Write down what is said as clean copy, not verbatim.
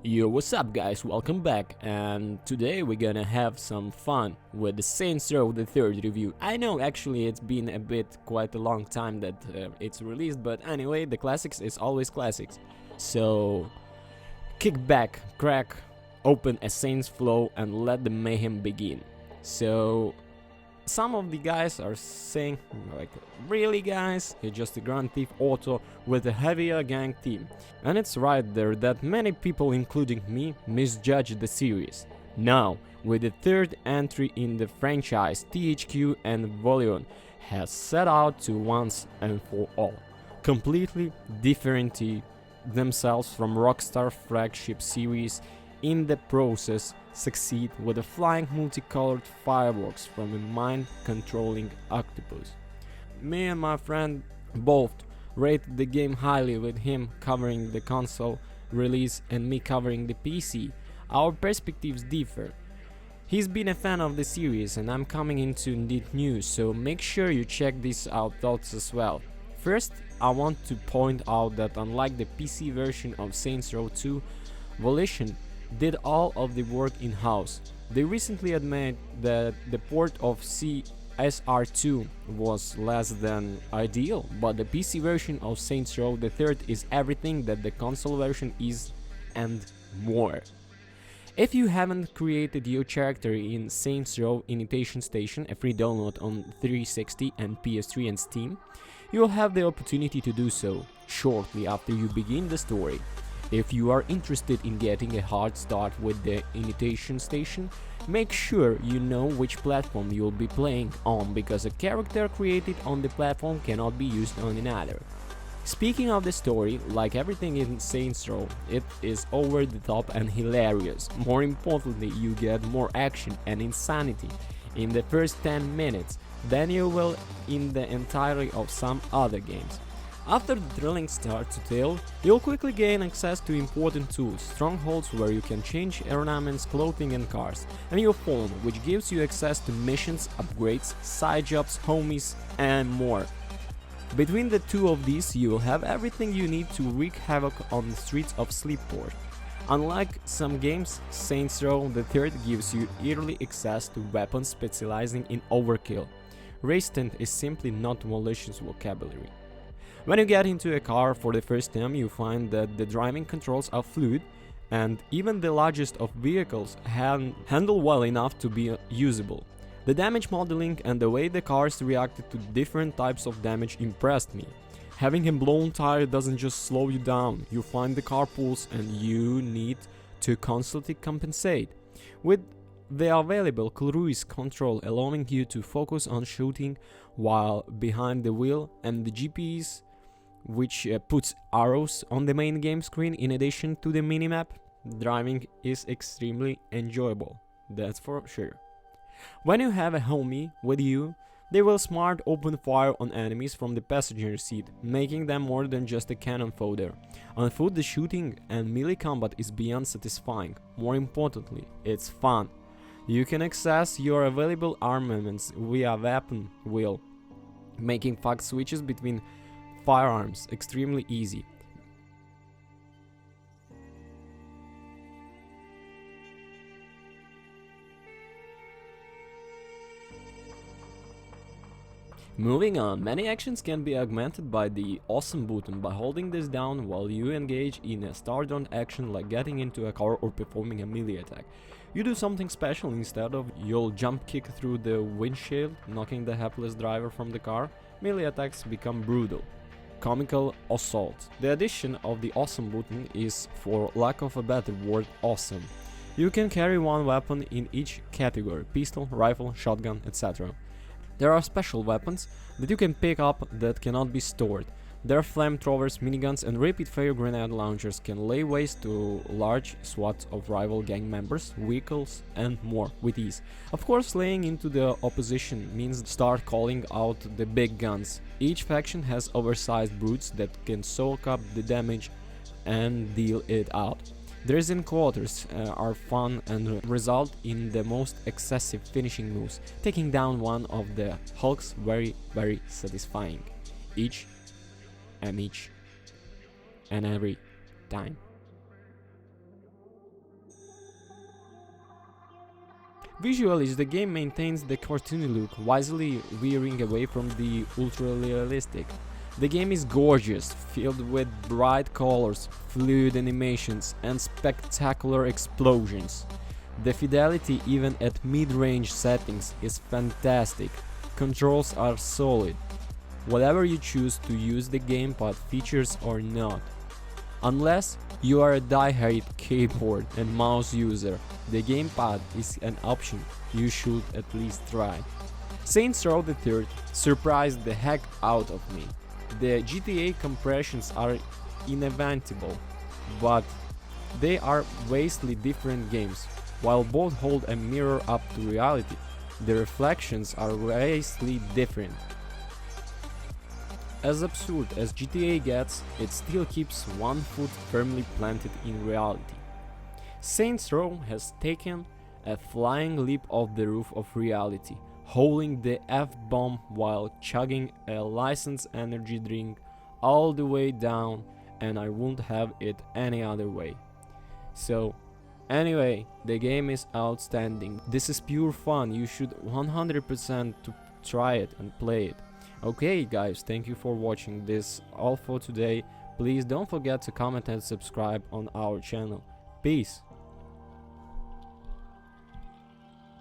Yo, what's up guys, welcome back, and today we're gonna have some fun with the Saints Row the third review. I know actually it's been a bit quite a long time that it's released, but anyway, the classics is always classics. So kick back, crack open a Saints flow and let the mayhem begin. So some of the guys are saying, like, really guys, it's just a Grand Theft Auto with a heavier gang theme. And it's right there that many people, including me, misjudge the series. Now, with the third entry in the franchise, THQ and Volion has set out to once and for all completely differentiate themselves from Rockstar flagship series, in the process succeed with a flying multicolored fireworks from a mind-controlling octopus. Me and my friend both rated the game highly, with him covering the console release and me covering the PC. Our perspectives differ. He's been a fan of the series and I'm coming into neat news, so make sure you check these out thoughts as well. First, I want to point out that unlike the PC version of Saints Row 2, Volition did all of the work in-house. They recently admitted that the port of CSR2 was less than ideal, but the PC version of Saints Row the Third is everything that the console version is and more. If you haven't created your character in Saints Row Imitation Station, a free download on 360 and PS3 and Steam, you'll have the opportunity to do so shortly after you begin the story. If you are interested in getting a hard start with the Imitation Station, make sure you know which platform you'll be playing on, because a character created on the platform cannot be used on another. Speaking of the story, like everything in Saints Row, it is over the top and hilarious. More importantly, you get more action and insanity in the first 10 minutes than you will in the entirety of some other games. After the thrilling start to tale, you'll quickly gain access to important tools, strongholds where you can change ornaments, clothing and cars, and your phone, which gives you access to missions, upgrades, side jobs, homies and more. Between the two of these, you'll have everything you need to wreak havoc on the streets of Sleepport. Unlike some games, Saints Row the Third gives you early access to weapons specializing in overkill. Resistant is simply not Volition's vocabulary. When you get into a car for the first time, you find that the driving controls are fluid, and even the largest of vehicles handle well enough to be usable. The damage modeling and the way the cars reacted to different types of damage impressed me. Having a blown tire doesn't just slow you down, you find the car pulls and you need to constantly compensate. With the available cruise control allowing you to focus on shooting while behind the wheel, and the GPS which puts arrows on the main game screen in addition to the minimap, driving is extremely enjoyable, that's for sure. When you have a homie with you, they will smart open fire on enemies from the passenger seat, making them more than just a cannon fodder. On foot, the shooting and melee combat is beyond satisfying. More importantly, it's fun. You can access your available armaments via weapon wheel, making fast switches between firearms extremely easy. Moving on, many actions can be augmented by the awesome button by holding this down while you engage in a start-on action like getting into a car or performing a melee attack. You do something special instead of you'll jump kick through the windshield, knocking the hapless driver from the car. Melee attacks become brutal, comical assault. The addition of the awesome button is, for lack of a better word, awesome. You can carry one weapon in each category: pistol, rifle, shotgun, etc. There are special weapons that you can pick up that cannot be stored. Their flamethrowers, miniguns and rapid-fire grenade launchers can lay waste to large swaths of rival gang members, vehicles and more with ease. Of course, laying into the opposition means start calling out the big guns. Each faction has oversized brutes that can soak up the damage and deal it out. Their quarters are fun and result in the most excessive finishing moves, taking down one of the hulks very satisfying. Each and every time. Visually, the game maintains the cartoony look, wisely veering away from the ultra-realistic. The game is gorgeous, filled with bright colors, fluid animations, and spectacular explosions. The fidelity even at mid-range settings is fantastic. Controls are solid, whatever you choose to use the gamepad features or not. Unless you are a die-hard keyboard and mouse user, the gamepad is an option you should at least try. Saints Row the Third surprised the heck out of me. The GTA compressions are inevitable, but they are vastly different games. While both hold a mirror up to reality, the reflections are vastly different. As absurd as GTA gets, it still keeps one foot firmly planted in reality. Saints Row has taken a flying leap off the roof of reality, holding the F-bomb while chugging a licensed energy drink all the way down, and I wouldn't have it any other way. So, anyway, the game is outstanding. This is pure fun. You should 100% to try it and play it. Okay guys, thank you for watching this all for today. Please don't forget to comment and subscribe on our channel. Peace.